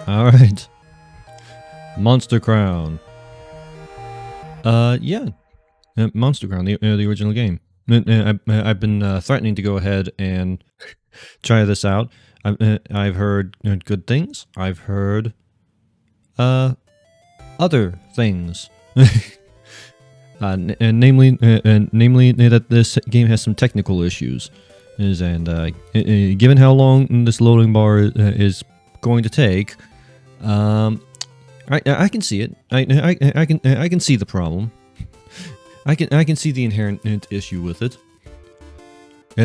Alright. Monster Crown. Yeah. Monster Crown, the original game. I've been threatening to go ahead and try this out. I've heard good things. I've heard other things. Namely that this game has some technical issues. And given how long this loading bar is going to take, I can see it. I can see the problem. I can see the inherent issue with it.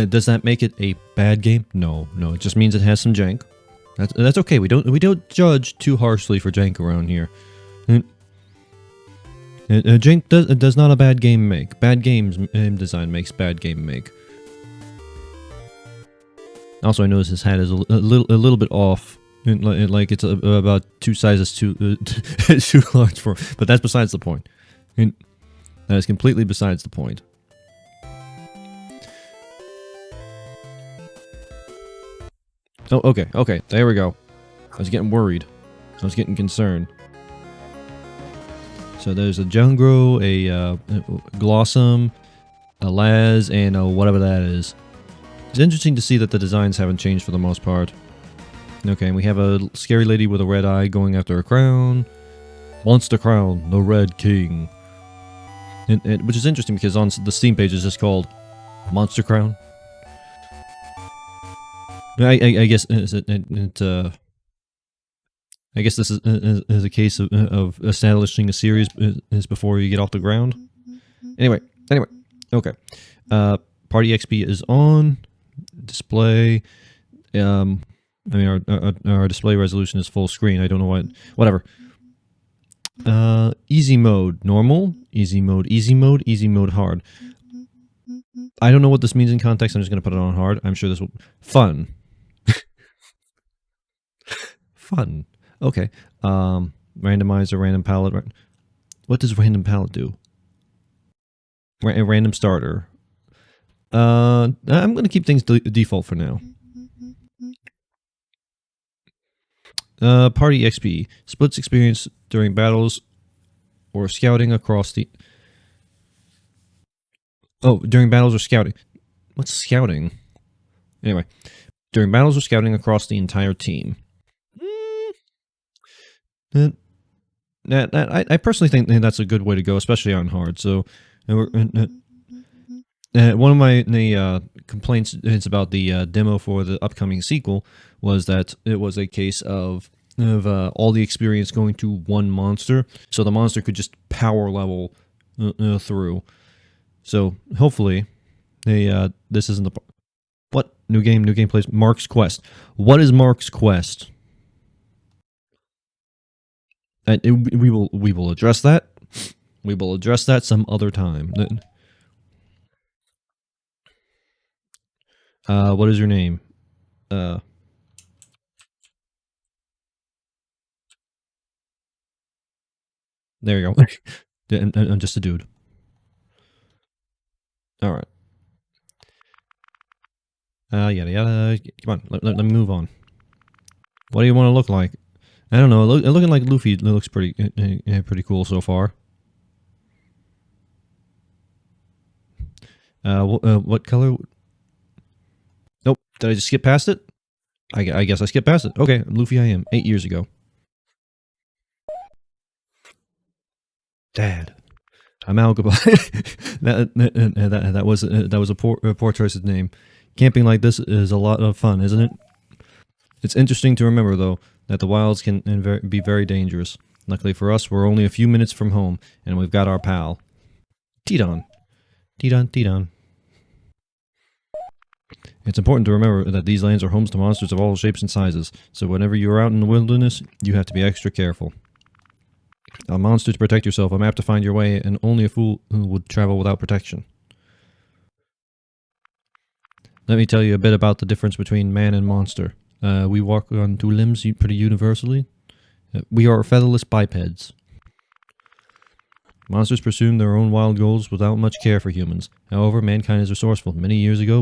Does that make it a bad game? No. It just means it has some jank. That's okay. We don't judge too harshly for jank around here. Jank does not a bad game make. Bad games design makes bad game make. Also, I notice his hat is a little bit off. Like it's about 2 sizes too too large for. But that's besides the point. That is completely besides the point. Oh, okay, there we go. I was getting worried. I was getting concerned. So there's a Jungro, a Glossum, a Laz, and whatever that is. It's interesting to see that the designs haven't changed for the most part. Okay, and we have a scary lady with a red eye going after a crown. Monster Crown, the Red King. Which is interesting because on the Steam page it's just called Monster Crown. I guess I guess this is a case of establishing a series is before you get off the ground. Anyway, okay. Party XP is on. Display. I mean, our display resolution is full screen. I don't know what. Whatever. Easy mode, normal. Easy mode, easy mode. Easy mode, hard. I don't know what this means in context. I'm just gonna put it on hard. I'm sure this will fun. Fun. Okay. Randomizer, random palette. What does random palette do? Random starter. I'm gonna keep things default for now. Party XP splits experience during battles or scouting across the. Oh, during battles or scouting. What's scouting? Anyway, during battles or scouting across the entire team. I personally think that's a good way to go, especially on hard. So, one of my complaints is about the demo for the upcoming sequel was that it was a case of all the experience going to one monster, so the monster could just power level through. So hopefully, this isn't the what new game plays Mark's Quest. What is Mark's Quest? We will address that. We will address that some other time. What is your name? There you go. I'm just a dude. All right. Yada. Come on, let me move on. What do you want to look like? I don't know. Looking like Luffy looks pretty cool so far. What color? Nope. Did I just skip past it? I guess I skipped past it. Okay, Luffy I am. 8 years ago. Dad. I'm out. Goodbye. that was a poor choice of name. Camping like this is a lot of fun, isn't it? It's interesting to remember though that the wilds can be very dangerous. Luckily for us, we're only a few minutes from home, and we've got our pal, Tidon. Tidon. It's important to remember that these lands are homes to monsters of all shapes and sizes, so whenever you're out in the wilderness, you have to be extra careful. A monster to protect yourself, a map to find your way, and only a fool would travel without protection. Let me tell you a bit about the difference between man and monster. We walk on 2 limbs pretty universally. We are featherless bipeds. Monsters pursue their own wild goals without much care for humans. However, mankind is resourceful. Many years ago,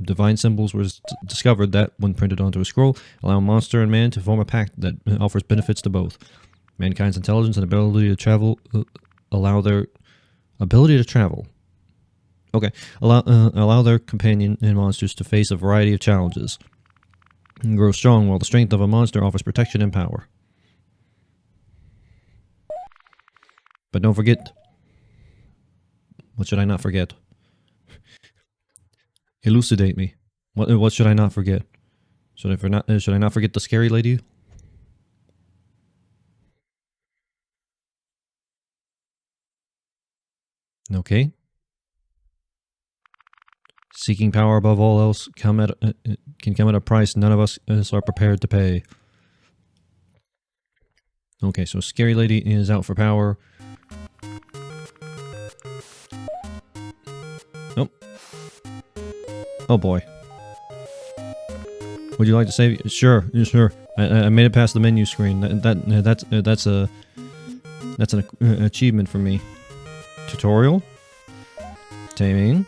divine symbols were discovered that, when printed onto a scroll, allow monster and man to form a pact that offers benefits to both. Mankind's intelligence and ability to travel allow their ability to travel. Okay, allow their companion and monsters to face a variety of challenges and grow strong, while the strength of a monster offers protection and power. But don't forget. What should I not forget? Elucidate me. What should I not forget? Should I not forget the scary lady? Okay. Seeking power above all else can come at a price none of us are prepared to pay. Okay, so scary lady is out for power. Oh. Oh boy. Would you like to save? Sure, sure. I made it past the menu screen. That's an achievement for me. Tutorial. Taming.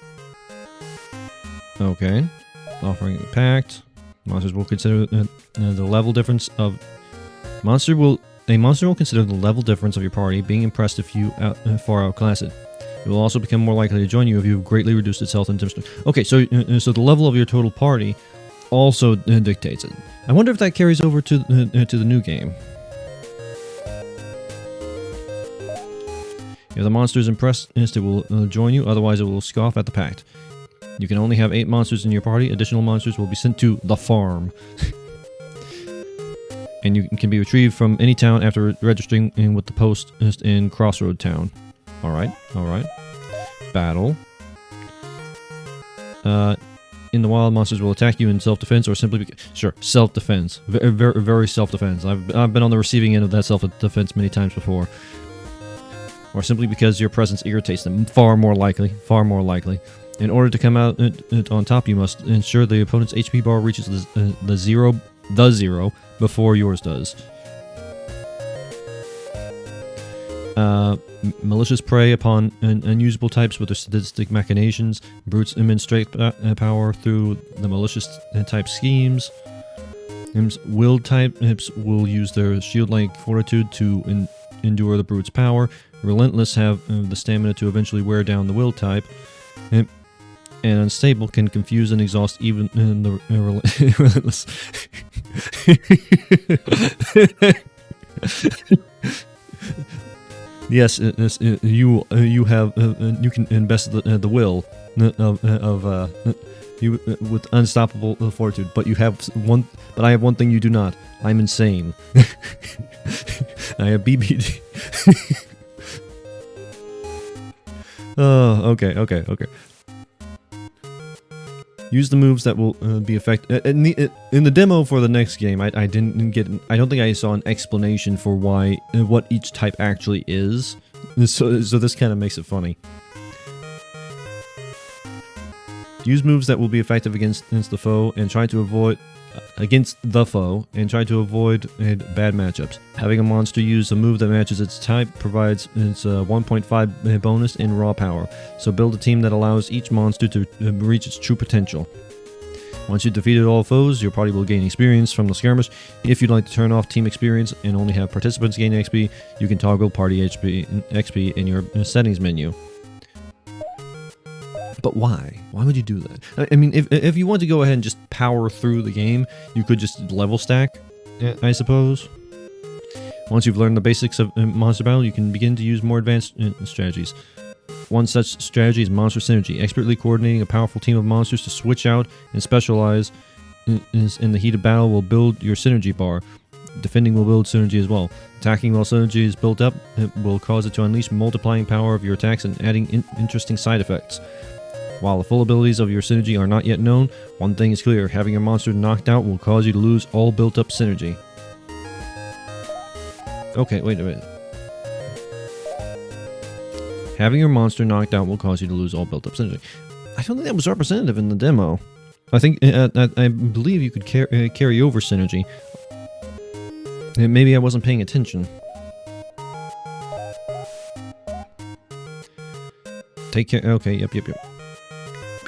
Okay. Offering a pact. Monsters will consider the level difference of a monster will consider the level difference of your party, being impressed if you far outclass it. It will also become more likely to join you if you have greatly reduced its health and strength. Okay, so the level of your total party also dictates it. I wonder if that carries over to the new game. If the monster is impressed, it will join you, otherwise it will scoff at the pact. You can only have 8 monsters in your party. Additional monsters will be sent to the farm. And you can be retrieved from any town after registering with the post in Crossroad Town. Alright, alright. Battle. In the wild, monsters will attack you in self-defense or simply... Sure, self-defense. Very, very self-defense. I've been on the receiving end of that self-defense many times before. Or simply because your presence irritates them. Far more likely. Far more likely. In order to come out on top, you must ensure the opponent's HP bar reaches the zero before yours does. Malicious prey upon unusable types with their sadistic machinations. Brutes demonstrate power through the malicious type schemes. Willed types will use their shield-like fortitude to endure the brute's power. Relentless have the stamina to eventually wear down the will type. And unstable can confuse and exhaust even in the relentless. Yes, you can invest the will of you with unstoppable fortitude, but you have one. But I have one thing you do not. I'm insane. I have BBD. Oh, okay. Use the moves that will be effective. In the demo for the next game, I didn't get. I don't think I saw an explanation for why what each type actually is. So this kind of makes it funny. Use moves that will be effective against the foe and try to avoid bad matchups. Having a monster use a move that matches its type provides its 1.5 bonus in raw power, so build a team that allows each monster to reach its true potential. Once you've defeated all foes, your party will gain experience from the skirmish. If you'd like to turn off team experience and only have participants gain XP, you can toggle party XP in your settings menu. But why? Why would you do that? I mean, if you want to go ahead and just power through the game, you could just level stack, I suppose. Once you've learned the basics of monster battle, you can begin to use more advanced strategies. One such strategy is monster synergy, expertly coordinating a powerful team of monsters to switch out and specialize in the heat of battle will build your synergy bar. Defending will build synergy as well. Attacking while synergy is built up, it will cause it to unleash multiplying power of your attacks and adding interesting side effects. While the full abilities of your synergy are not yet known, one thing is clear: having your monster knocked out will cause you to lose all built-up synergy. Okay, wait a minute. Having your monster knocked out will cause you to lose all built-up synergy. I don't think that was representative in the demo. I think I believe you could carry over synergy. Maybe I wasn't paying attention. Take care. Okay, yep.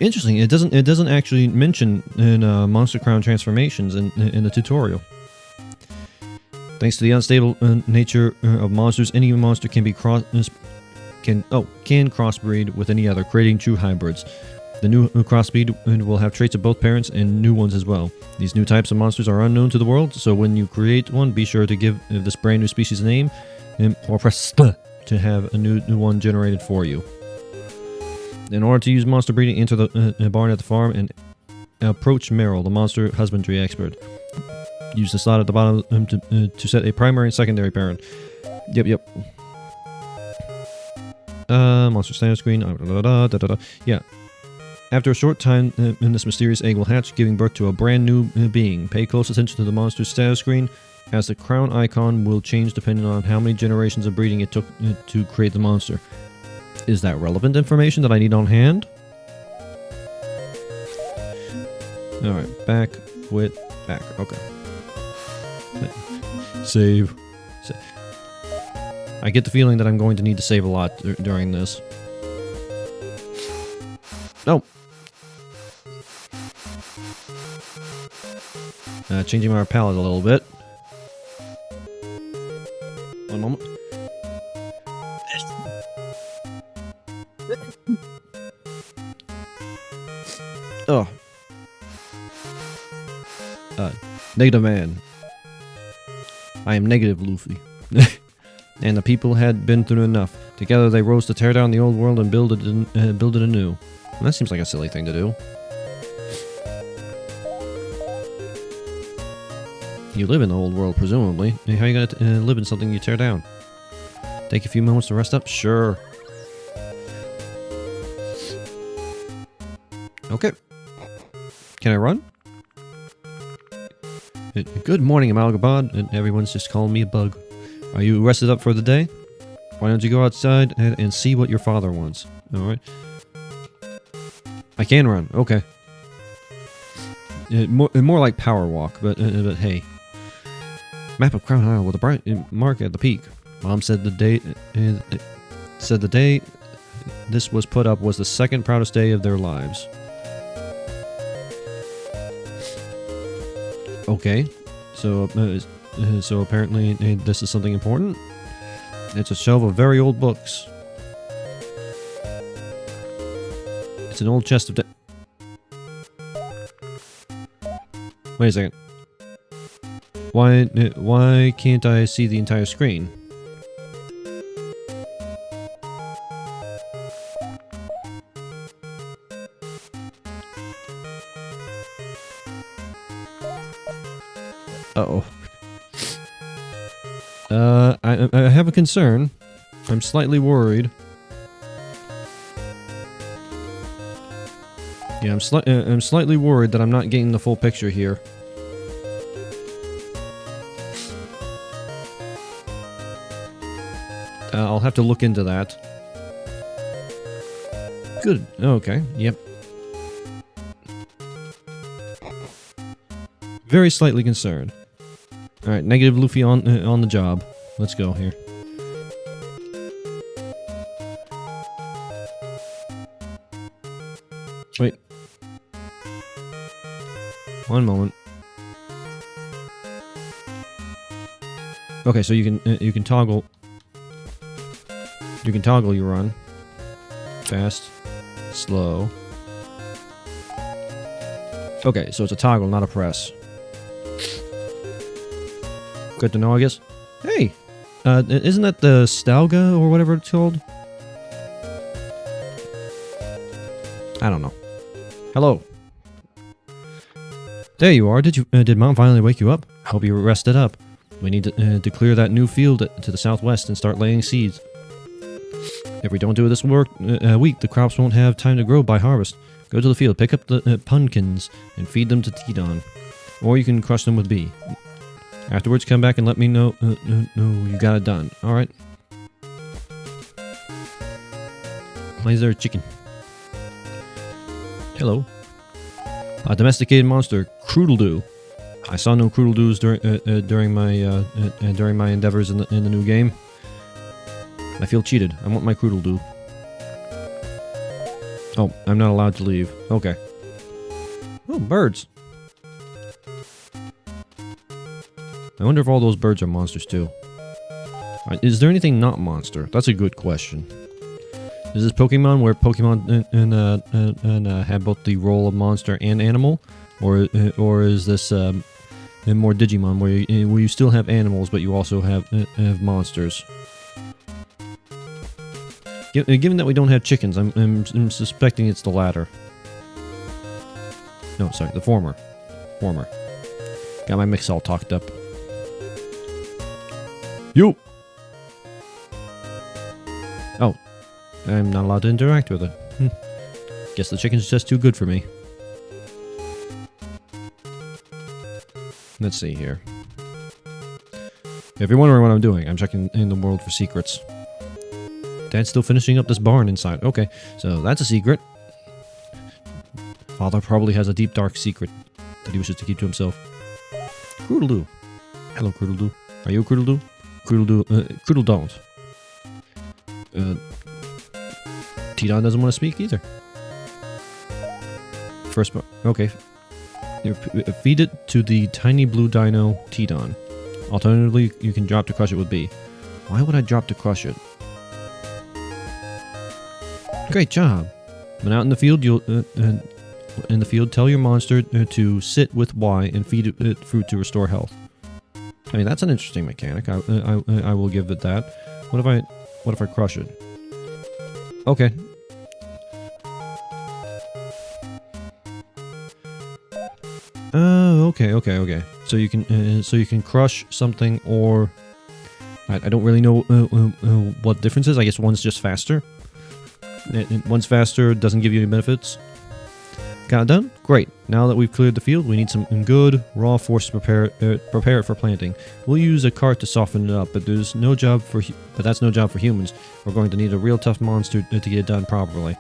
Interesting. It doesn't actually mention in Monster Crown transformations in the tutorial. Thanks to the unstable nature of monsters, any monster can crossbreed with any other, creating true hybrids. The new crossbreed will have traits of both parents and new ones as well. These new types of monsters are unknown to the world, so when you create one, be sure to give this brand new species a name, or press to have a new one generated for you. In order to use monster breeding, enter the barn at the farm and approach Meryl, the monster husbandry expert. Use the slot at the bottom to set a primary and secondary parent. Yep. Monster standard screen. Yeah. After a short time, this mysterious egg will hatch, giving birth to a brand new being. Pay close attention to the monster's status screen, as the crown icon will change depending on how many generations of breeding it took to create the monster. Is that relevant information that I need on hand? Alright, back, quit, back. Okay. Save. I get the feeling that I'm going to need to save a lot during this. No! Changing our palette a little bit. One moment. Oh. Negative man. I am negative Luffy. And the people had been through enough. Together they rose to tear down the old world and build it anew. Well, that seems like a silly thing to do. You live in the old world, presumably. How are you gonna live in something you tear down? Take a few moments to rest up? Sure. Okay. Can I run? Good morning, Amalgabad. Everyone's just calling me a bug. Are you rested up for the day? Why don't you go outside and see what your father wants? Alright. I can run. Okay. More like power walk, but hey. Map of Crown Isle with a bright mark at the peak. Mom said the day this was put up was the second proudest day of their lives. Okay, so apparently this is something important. It's a shelf of very old books. It's an old chest of Wait a second. Why can't I see the entire screen? Uh-oh. I have a concern. I'm slightly worried. Yeah, I'm slightly worried that I'm not getting the full picture here. I'll have to look into that. Good. Okay. Yep. Very slightly concerned. Alright, negative Luffy on the job. Let's go here. Wait. One moment. Okay, so you can toggle. You can toggle your run. Fast, slow. Okay, so it's a toggle, not a press. Good to know, I guess. Hey! Isn't that the Stalga or whatever it's called? I don't know. Hello. There you are. Did Mom finally wake you up? I hope you rested up. We need to clear that new field to the southwest and start laying seeds. If we don't do this week, the crops won't have time to grow by harvest. Go to the field, pick up the pumpkins, and feed them to Tidon. Or you can crush them with B. Afterwards, come back and let me know you got it done. Alright. Why is there a chicken? Hello. A domesticated monster, Croodledoo. I saw no Croodledoos during my endeavors in the new game. I feel cheated. I want my Croodledoo. Oh, I'm not allowed to leave. Okay. Oh, birds. I wonder if all those birds are monsters too. Is there anything not monster? That's a good question. Is this Pokemon where Pokemon have both the role of monster and animal, or is this more Digimon where you still have animals but you also have monsters? Given that we don't have chickens, I'm suspecting it's the latter. No, sorry, the former. Got my mix all talked up. You. Oh. I'm not allowed to interact with it. Guess the chicken's just too good for me. Let's see here. If you're wondering what I'm doing, I'm checking in the world for secrets. Dad's still finishing up this barn inside. Okay, so that's a secret. Father probably has a deep, dark secret that he wishes to keep to himself. Croodle-doo. Hello, Croodle-doo. Are you a Croodle-doo? Croodle-doo, Croodle don't. Tidon doesn't want to speak either. First, okay. Feed it to the tiny blue dino, Tidon. Alternatively, you can drop to crush it with B. Why would I drop to crush it? Great job. When out in the field, tell your monster to sit with Y and feed it fruit to restore health. I mean, that's an interesting mechanic. I will give it that. What if I crush it? Okay. Okay. So you can crush something, or I don't really know what difference is. I guess one's just faster. One's faster, doesn't give you any benefits. Got it done? Great. Now that we've cleared the field, we need some good raw force to prepare it for planting. We'll use a cart to soften it up, but that's no job for humans. We're going to need a real tough monster to get it done properly.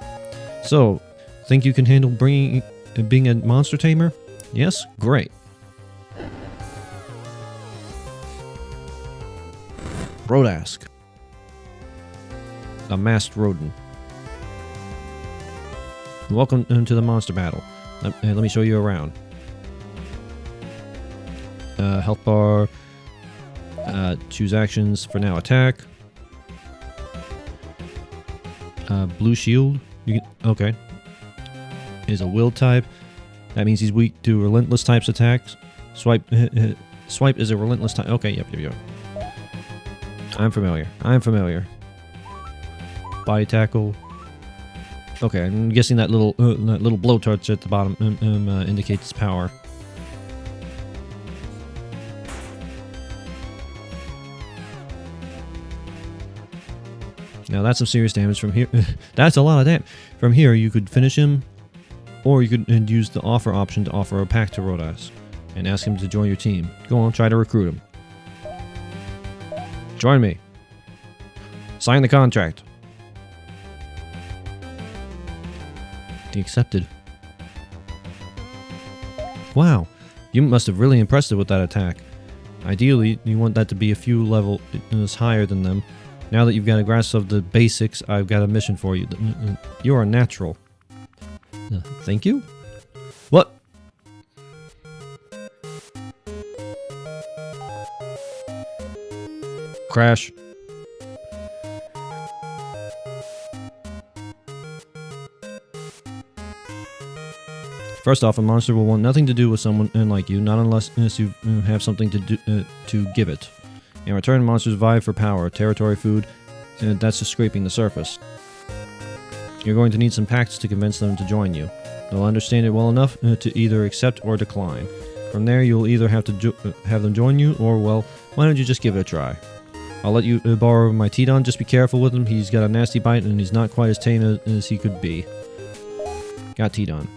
So, think you can handle being a monster tamer? Yes? Great. Rodask. A masked rodent. Welcome to the monster battle. Let me show you around. Health bar. Choose actions. For now, attack. Blue shield. Okay. Is a will type. That means he's weak to relentless types attacks. Swipe is a relentless type. Okay, yep. I'm familiar. Body tackle. Okay, I'm guessing that little blowtorch at the bottom indicates power. Now that's some serious damage from here. That's a lot of damage. From here, you could finish him, or you could use the offer option to offer a pact to Rodas and ask him to join your team. Go on, try to recruit him. Join me. Sign the contract. He accepted. Wow, you must have really impressed it with that attack. Ideally, you want that to be a few levels higher than them. Now that you've got a grasp of the basics, I've got a mission for you. You are natural. Thank you? What? Crash. First off, a monster will want nothing to do with someone like you, not unless you have something to give it. In return, monsters vie for power, territory, food, and that's just scraping the surface. You're going to need some pacts to convince them to join you. They'll understand it well enough to either accept or decline. From there, you'll either have to have them join you, or, well, why don't you just give it a try? I'll let you borrow my Tidon, just be careful with him. He's got a nasty bite, and he's not quite as tame as he could be. Got Tidon.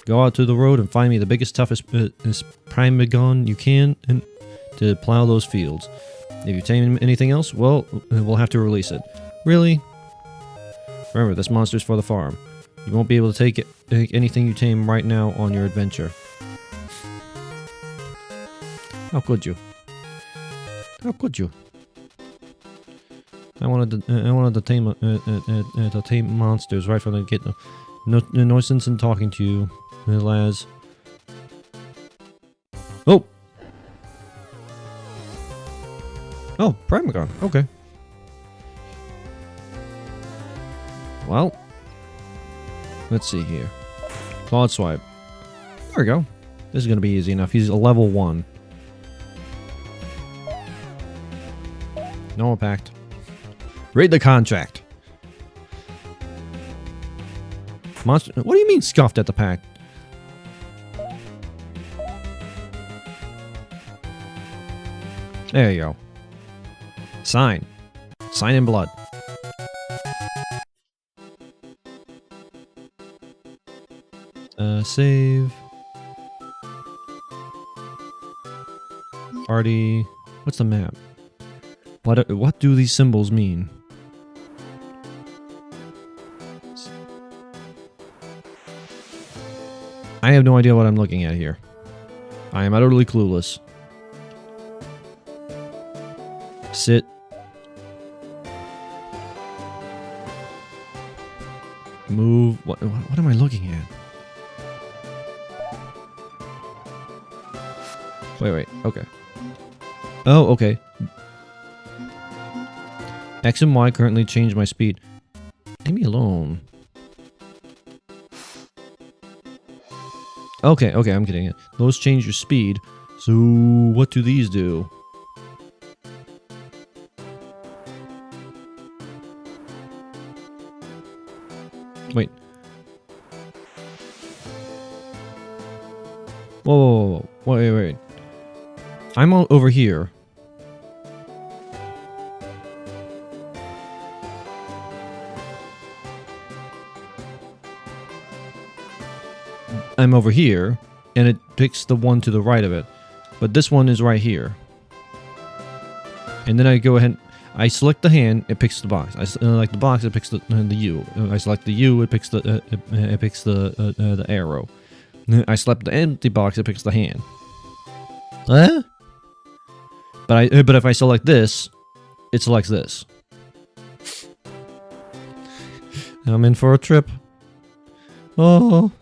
Go out to the road and find me the biggest, toughest Primegon you can to plow those fields. If you tame anything else, well, we'll have to release it. Really? Remember, this monster's for the farm. You won't be able to take anything you tame right now on your adventure. How could you? How could you? I wanted to tame monsters right from the get. No sense in talking to you, Laz. Oh! Oh, Primagon. Okay. Well, let's see here. Claude Swipe. There we go. This is going to be easy enough. He's a level 1. No pact. Read the contract. Monster. What do you mean scoffed at the pact? There you go. Sign. Sign in blood. Save. Party. What's the map? What do these symbols mean? I have no idea what I'm looking at here. I am utterly clueless. Sit. Move. What am I looking at? Wait. Okay. Oh, okay. X and Y currently change my speed. Leave me alone. Okay, I'm getting it. Those change your speed. So, what do these do? Wait. Whoa. Wait. I'm over here. I'm over here, and it picks the one to the right of it. But this one is right here. And then I go ahead, I select the hand, it picks the box. I select the box, it picks the U. I select the U, it picks the arrow. I select the empty box, it picks the hand. Huh? But if I select this, it selects this. I'm in for a trip. Oh.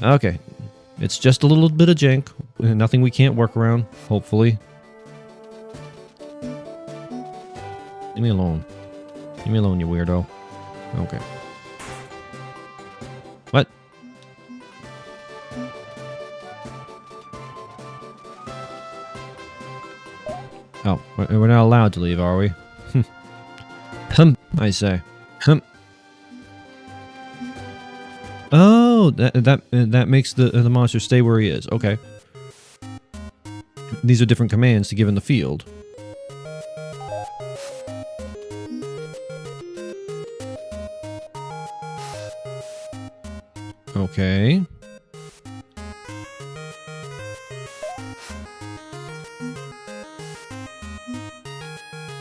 Okay. It's just a little bit of jank. Nothing we can't work around, hopefully. Leave me alone. Leave me alone, you weirdo. Okay. What? Oh, we're not allowed to leave, are we? I say. Oh, that makes the monster stay where he is. Okay. These are different commands to give in the field. Okay.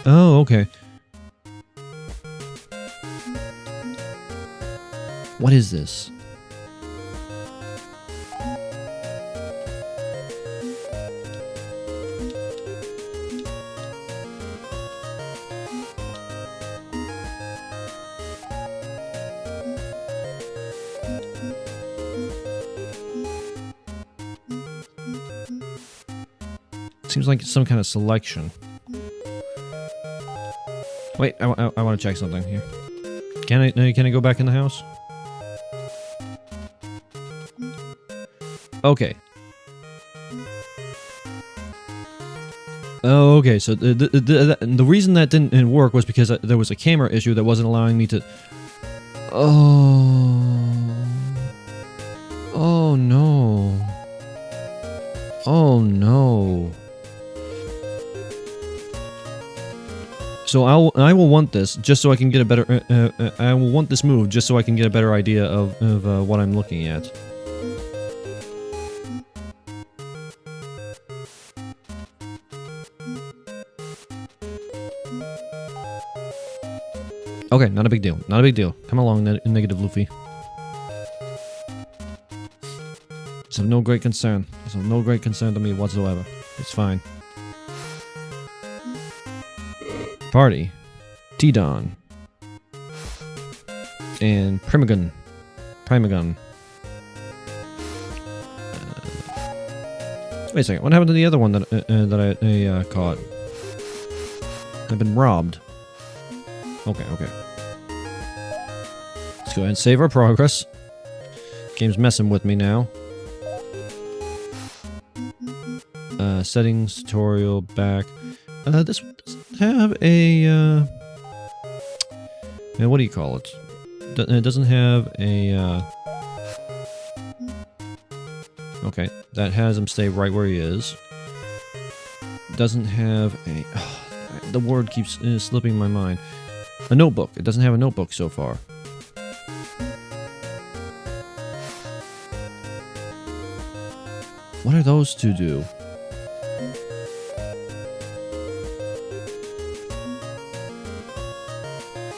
Oh, okay. What is this? Seems like it's some kind of selection. Wait, I want to check something here. Can I go back in the house? Okay. Oh, okay. So the reason that didn't work was because there was a camera issue that wasn't allowing me to. Oh no. Oh no. So I will want this just so I can get a better. I will want this move just so I can get a better idea of what I'm looking at. Okay, not a big deal. Not a big deal. Come along, negative Luffy. It's of no great concern. It's of no great concern to me whatsoever. It's fine. Party. T-Don. and Primagon. Wait a second. What happened to the other one that I caught? I've been robbed. Okay. Let's go ahead and save our progress. Game's messing with me now. Settings, tutorial, back. This does have a, what do you call it? It doesn't have a, okay, that has him stay right where he is. Doesn't have a, the word keeps slipping my mind. A notebook. It doesn't have a notebook so far. What are those two do?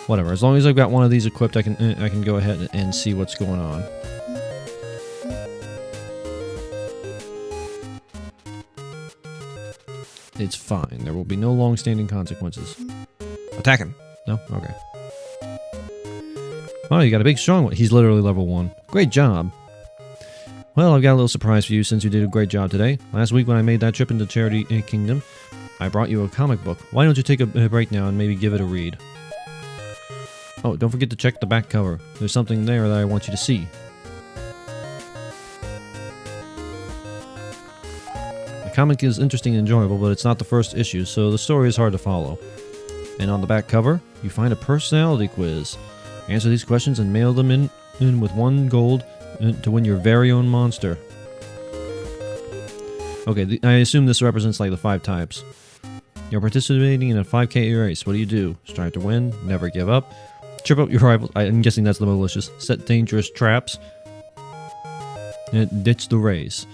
Whatever. As long as I've got one of these equipped, I can go ahead and see what's going on. It's fine. There will be no long-standing consequences. Attack him. No? Okay. Oh, you got a big strong one. He's literally level 1. Great job. Well, I've got a little surprise for you since you did a great job today. Last week when I made that trip into Charity Kingdom, I brought you a comic book. Why don't you take a break now and maybe give it a read? Oh, don't forget to check the back cover. There's something there that I want you to see. The comic is interesting and enjoyable, but it's not the first issue, so the story is hard to follow. And on the back cover, you find a personality quiz. Answer these questions and mail them in with 1 gold to win your very own monster. Okay, I assume this represents like the 5 types. You're participating in a 5K race. What do? Strive to win, never give up, trip up your rivals. I'm guessing that's the malicious. Set dangerous traps. Ditch the race.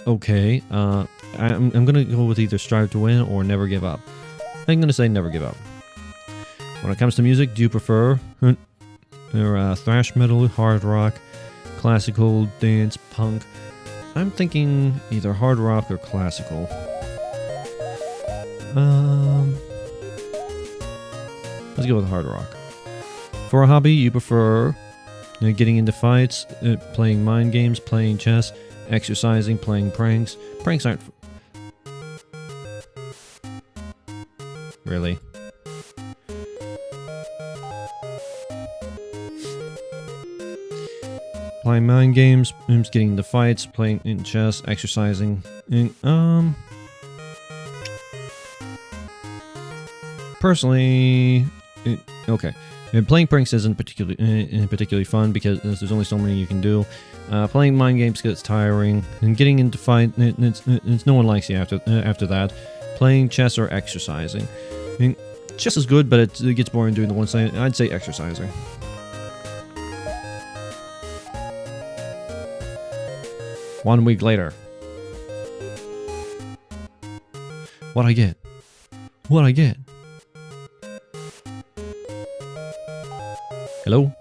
Okay, I'm gonna go with either strive to win or never give up. I'm gonna say never give up. When it comes to music, do you prefer thrash metal, hard rock, classical, dance, punk? I'm thinking either hard rock or classical. Let's go with hard rock. For a hobby, you prefer getting into fights, playing mind games, playing chess, exercising, playing pranks. Pranks aren't... Really? Playing mind games, getting into fights, playing in chess, exercising. Personally, okay. Playing pranks isn't particularly fun because there's only so many you can do. Playing mind games gets tiring, and getting into fight, it's no one likes you after that. Playing chess or exercising. I mean, chess is good, but it gets boring doing the one side. I'd say exercising. One week later. What'd I get? What'd I get? Hello?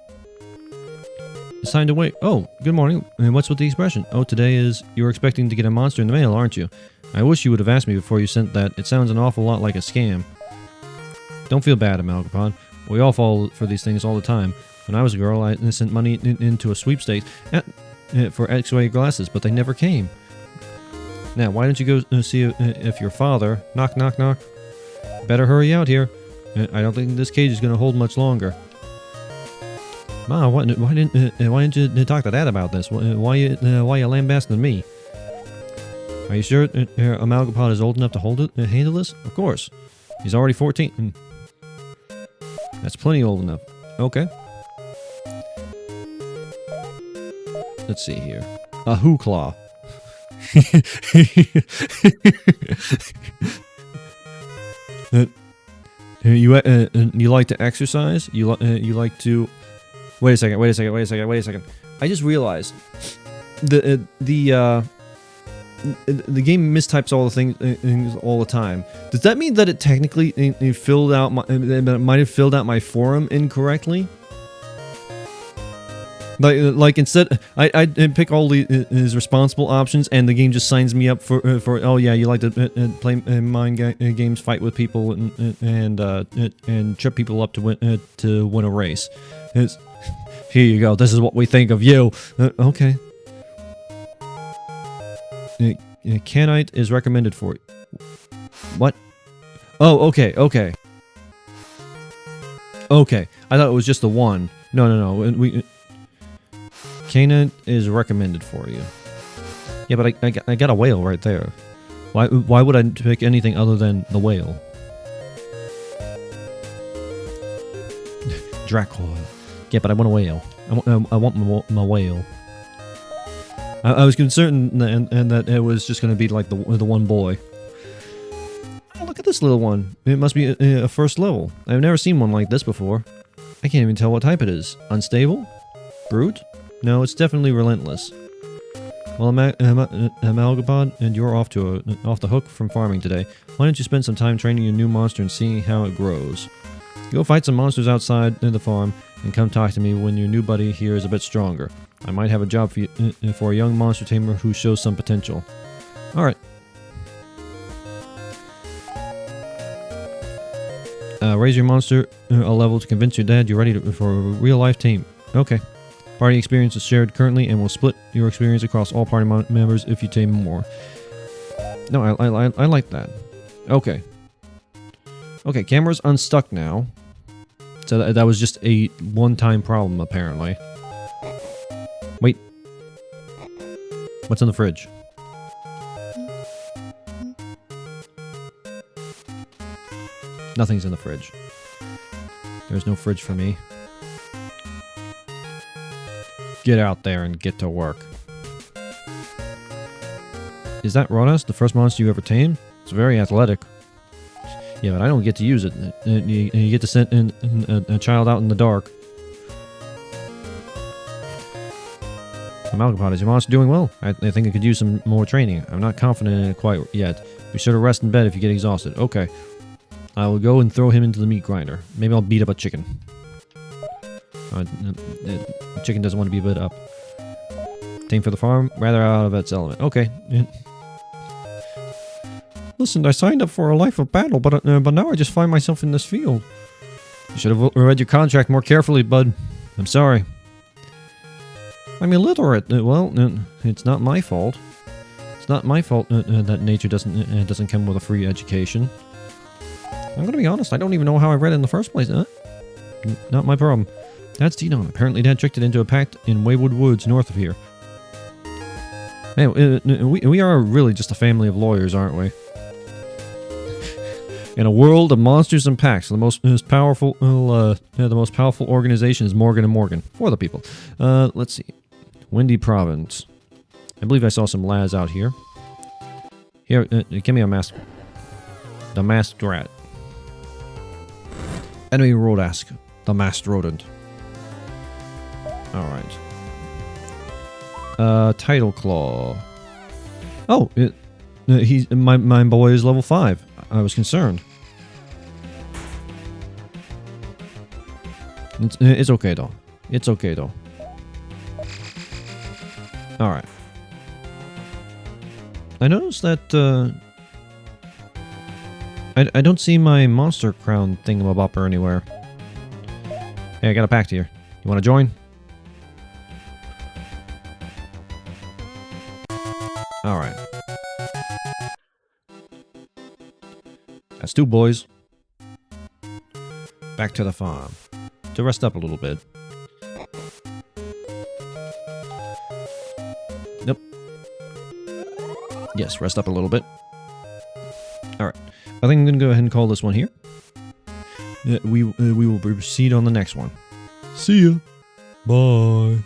It's time to wait. Oh, good morning. And what's with the expression? Oh, today is... You're expecting to get a monster in the mail, aren't you? I wish you would have asked me before you sent that. It sounds an awful lot like a scam. Don't feel bad, Amalgapod. We all fall for these things all the time. When I was a girl, I sent money into a sweepstakes for X-ray glasses, but they never came. Now, why don't you go see if your father... Knock, knock, knock. Better hurry out here. I don't think this cage is going to hold much longer. Ma, why didn't you talk to Dad about this? Why you lambasting me? Are you sure Amalgapod is old enough to handle this? Of course. He's already 14. That's plenty old enough. Okay. Let's see here. A hooclaw. You like to exercise? You like to... Wait a second. I just realized the game mistypes all the things all the time. Does that mean that it technically filled out it might have filled out my forum incorrectly? Like instead, I pick all his responsible options, and the game just signs me up for oh yeah, you like to play mind games, fight with people, and trip people up to win a race. Here you go. This is what we think of you. Okay. Canite is recommended for you. What? Oh, okay, okay. Okay. I thought it was just the one. No, no, no. Canite is recommended for you. Yeah, but I got a whale right there. Why would I pick anything other than the whale? Dracula. Yeah, but I want a whale. I want my whale. I was concerned and that it was just going to be like the one boy. Oh, look at this little one. It must be a first level. I've never seen one like this before. I can't even tell what type it is. Unstable? Brute? No, it's definitely relentless. Well, Amalgapod, and you're off the hook from farming today. Why don't you spend some time training your new monster and seeing how it grows? Go fight some monsters outside the farm, and come talk to me when your new buddy here is a bit stronger. I might have a job for you, for a young monster tamer who shows some potential. Alright. Raise your monster a level to convince your dad you're ready for a real-life tame. Okay. Party experience is shared currently, and we'll split your experience across all party members if you tame more. No, I like that. Okay. Okay, camera's unstuck now. So that was just a one-time problem, apparently. Wait. What's in the fridge? Nothing's in the fridge. There's no fridge for me. Get out there and get to work. Is that Rodas, the first monster you ever tamed? It's very athletic. Yeah, but I don't get to use it. You get to send in a child out in the dark. Amalgapod, is your monster doing well? I think it could use some more training. I'm not confident in it quite yet. Be sure to rest in bed if you get exhausted. Okay. I will go and throw him into the meat grinder. Maybe I'll beat up a chicken. The chicken doesn't want to be beat up. Tame for the farm, rather out of its element. Okay. Listen, I signed up for a life of battle, but now I just find myself in this field. You should have read your contract more carefully, bud. I'm sorry. I'm illiterate. Well, it's not my fault. It's not my fault that nature doesn't come with a free education. I'm gonna be honest, I don't even know how I read it in the first place. Not my problem. That's Dinon. Apparently Dad tricked it into a pact in Waywood Woods north of here. Hey, we are really just a family of lawyers, aren't we? In a world of monsters and pacts, the most powerful organization is Morgan and Morgan for the people. Let's see, Windy Province. I believe I saw some lads out here. Here, give me a mask. The masked rat. Enemy Rodask, the masked rodent. All right. Tidal Claw. Oh, he's my boy is level 5. I was concerned. It's okay though. It's okay though. All right. I noticed that I don't see my monster crown thingamabopper anywhere. Hey, I got a pact here. You want to join? All right. That's 2 boys. Back to the farm. To rest up a little bit. Nope. Yes, rest up a little bit. Alright. I think I'm going to go ahead and call this one here. We will proceed on the next one. See ya. Bye.